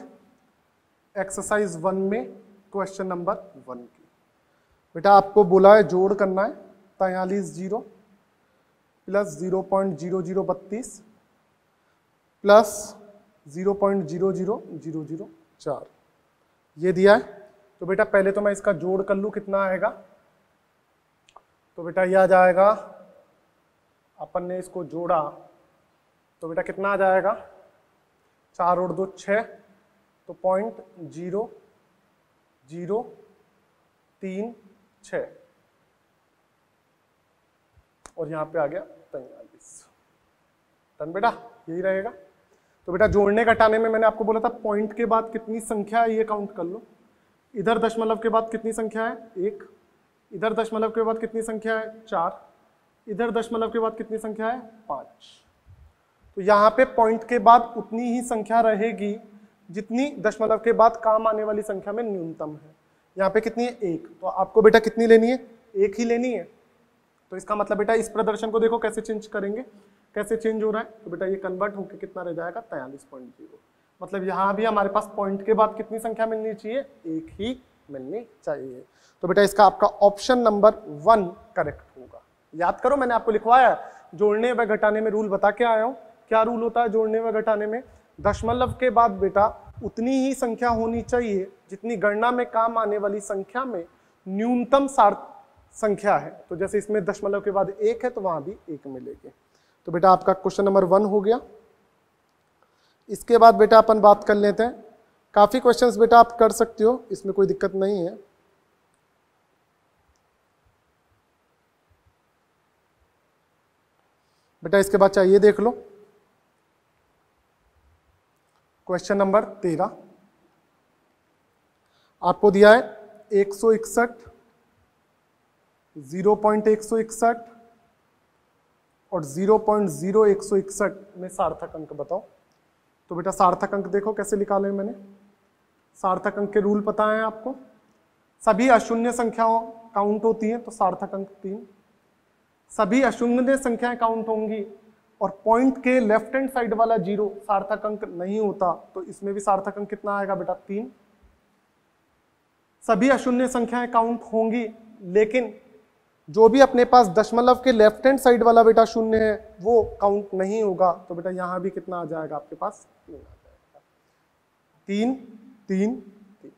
एक्सरसाइज 1 में क्वेश्चन नंबर 1 की, बेटा आपको बोला है जोड़ करना है 43 0 प्लस 0.0032 प्लस 0.00004 ये दिया है। तो बेटा पहले तो मैं इसका जोड़ कर लूं, कितना आएगा? तो बेटा ये आ जाएगा, अपन ने इसको जोड़ा तो बेटा कितना आ जाएगा? 4 और 2 6, तो 0.0036 और यहाँ पे आ गया 43। डन बेटा, यही रहेगा। तो बेटा जोड़ने घटाने में मैंने आपको बोला था पॉइंट के बाद कितनी संख्या है ये काउंट कर लो। इधर दशमलव के बाद कितनी संख्या है? 1। इधर दशमलव के बाद कितनी संख्या है? 4। इधर दशमलव के बाद कितनी संख्या है? 5। तो यहाँ पे पॉइंट के बाद उतनी ही संख्या रहेगी जितनी दशमलव के बाद काम आने वाली संख्या में न्यूनतम है। यहाँ पे कितनी है? 1। तो आपको बेटा कितनी लेनी है? 1 ही लेनी है। तो इसका मतलब बेटा इस प्रदर्शन को देखो कैसे चेंज करेंगे, कैसे चेंज हो रहा है। तो बेटा ये कन्वर्ट होकर कितना रह जाएगा? 43.0। मतलब यहाँ भी हमारे पास पॉइंट के बाद कितनी संख्या मिलनी चाहिए? 1 ही मिलनी चाहिए। तो बेटा इसका आपका ऑप्शन नंबर 1 करेक्ट होगा। याद करो मैंने आपको लिखवाया जोड़ने व घटाने में रूल बता के आया हूँ। क्या रूल होता है जोड़ने व घटाने में? दशमलव के बाद बेटा उतनी ही संख्या होनी चाहिए जितनी गणना में काम आने वाली संख्या में न्यूनतम संख्या है। तो जैसे इसमें दशमलव के बाद 1 है तो वहां भी 1 मिलेगी। तो बेटा आपका क्वेश्चन नंबर 1 हो गया। इसके बाद बेटा अपन बात कर लेते हैं, काफी क्वेश्चंस बेटा आप कर सकते हो, इसमें कोई दिक्कत नहीं है। बेटा इसके बाद चाहिए देख लो क्वेश्चन नंबर 13। आपको दिया है 161, 0.161 और 0.0161 में सार्थक अंक बताओ। तो बेटा सार्थक अंक देखो कैसे निकाले मैंने। सार्थक अंक के रूल पता है आपको, सभी अशून्य संख्याओं काउंट होती हैं तो सार्थक अंक 3, सभी अशून्य संख्याएं काउंट होंगी और पॉइंट के लेफ्ट हैंड साइड वाला 0 सार्थक अंक नहीं होता तो इसमें भी सार्थक अंक कितना आएगा बेटा 3। सभी अशून्य संख्याएं काउंट होंगी लेकिन जो भी अपने पास दशमलव के लेफ्ट हैंड साइड वाला बेटा शून्य है वो काउंट नहीं होगा तो बेटा यहां भी कितना आ जाएगा आपके पास 3 आ जाएगा। 3 3 3।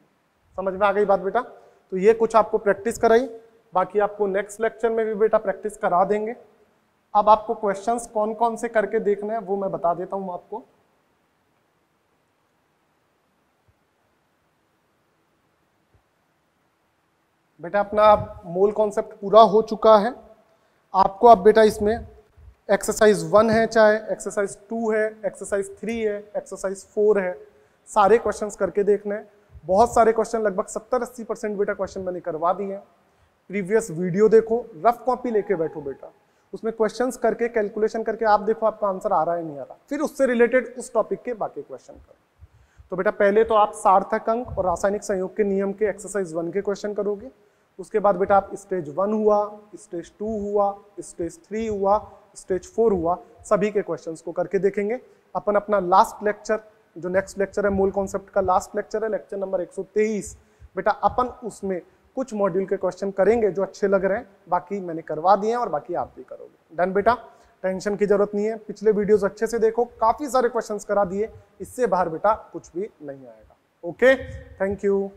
समझ में आ गई बात बेटा। तो ये कुछ आपको प्रैक्टिस कराई, बाकी आपको नेक्स्ट लेक्चर में भी बेटा प्रैक्टिस करा देंगे। अब आपको क्वेश्चंस कौन कौन से करके देखने हैं वो मैं बता देता हूं आपको। बेटा अपना मोल कॉन्सेप्ट पूरा हो चुका है। आपको अब बेटा इसमें एक्सरसाइज 1 है, चाहे एक्सरसाइज 2 है, एक्सरसाइज 3 है, एक्सरसाइज 4 है, सारे क्वेश्चंस करके देखने हैं। बहुत सारे क्वेश्चन, लगभग 70-80% बेटा क्वेश्चन मैंने करवा दिए हैं। प्रीवियस वीडियो देखो, रफ कॉपी लेके बैठो बेटा, उसमें क्वेश्चंस करके कैलकुलेशन करके आप देखो आपका आंसर आ रहा है नहीं आ रहा, फिर उससे रिलेटेड उस टॉपिक के बाकी क्वेश्चन करो। तो बेटा पहले तो आप सार्थक अंक और रासायनिक संयोग के नियम के एक्सरसाइज 1 के क्वेश्चन करोगे। उसके बाद बेटा आप स्टेज 1 हुआ, स्टेज 2 हुआ, स्टेज 3 हुआ, स्टेज 4 हुआ, सभी के क्वेश्चंस को करके देखेंगे। अपन अपना लास्ट लेक्चर, जो नेक्स्ट लेक्चर है मोल कॉन्सेप्ट का लास्ट लेक्चर है, लेक्चर नंबर 123, बेटा अपन उसमें कुछ मॉड्यूल के क्वेश्चन करेंगे जो अच्छे लग रहे हैं, बाकी मैंने करवा दिए हैं और बाकी आप भी करोगे। डन बेटा, टेंशन की जरूरत नहीं है। पिछले वीडियोस अच्छे से देखो, काफी सारे क्वेश्चंस करा दिए, इससे बाहर बेटा कुछ भी नहीं आएगा। Okay, thank you.